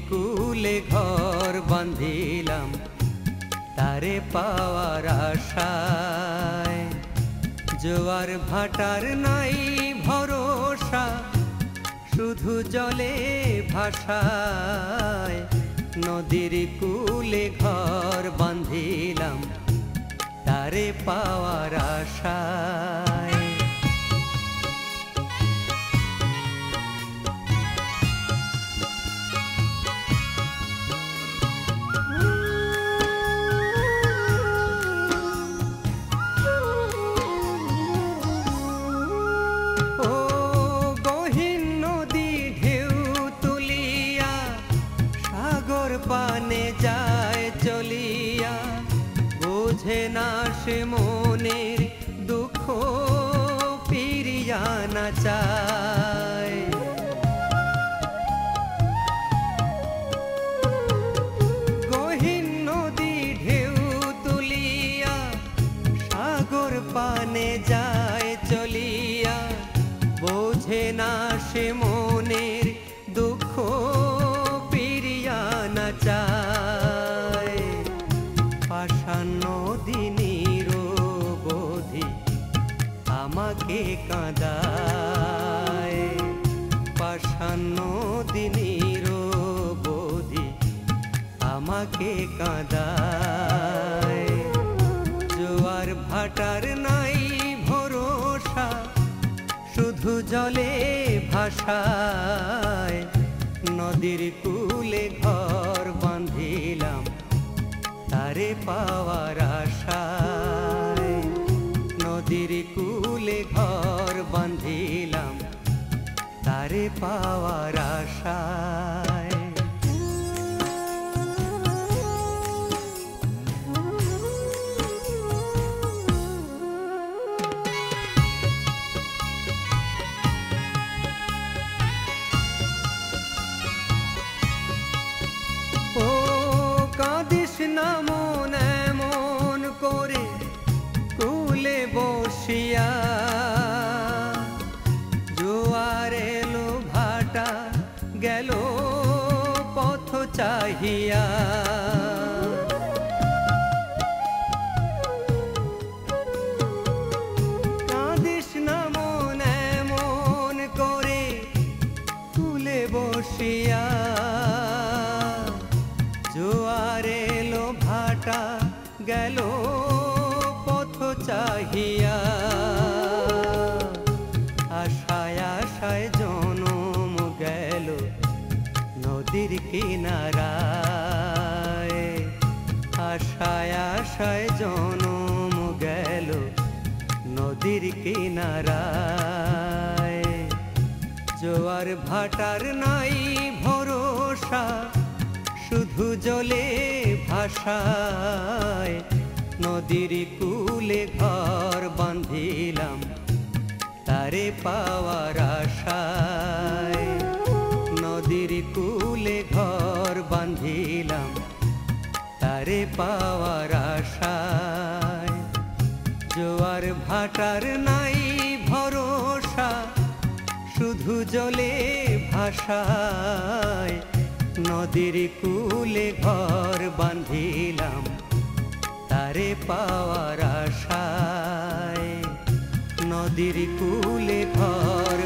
কূলে ঘর বাঁধিলাম তারে পাওয়ার আশায়। জোয়ার ভাটার নাই ভরসা, শুধু জলে ভাসায়। নদীর কূলে ঘর বাঁধিলাম তারে পাওয়ার আশায়। পানে যায় চলিয়া, বোঝে না সে মনের দুঃখ ফিরিয়া না চায়। গহীন নদী ঢেউ তুলিয়া সাগর পানে যায় চলিয়া, বোঝে না সে মনের দুঃখ চায়। পাষাণ নদী নিরবধি আমাকে কাঁদায়। পাষাণ নদী নিরবধি আমাকে কাঁদায়। জোয়ার ভাটার নাই ভরসা, শুধু জলে ভাসায়। নদীর কূলে ঘর বাঁধিলাম তারে পাওয়ার আশায়। নদীর কূলে ঘর বাঁধিলাম তারে পাওয়ার আশায়। না মন এমন করে কূলে বসিয়া, জোয়ার এলো ভাটা গেল পথ চাহিয়া। কাঁদিস না মন এমন করে কূলে বসিয়া, জোয়ার এলো ভাটা গেল পথ চাহিয়া। আশায় আশায় জনম গেল নদীর কিনারায়। আশায় আশায় জনম গেল নদীর কিনারায়। জোয়ার ভাটার নাই ভরসা, শুধু জলে ভাসায়। নদীর কূলে ঘর বাঁধিলাম তারে পাওয়ার আশায়। নদীর কূলে ঘর বাঁধিলাম তারে পাওয়ার আশায়। জোয়ার ভাটার নাই ভরসা, শুধু জলে ভাসায়। নদীর কূলে ঘর বাঁধিলাম তারে পাওয়ার আশায়। নদীর কূলে ঘর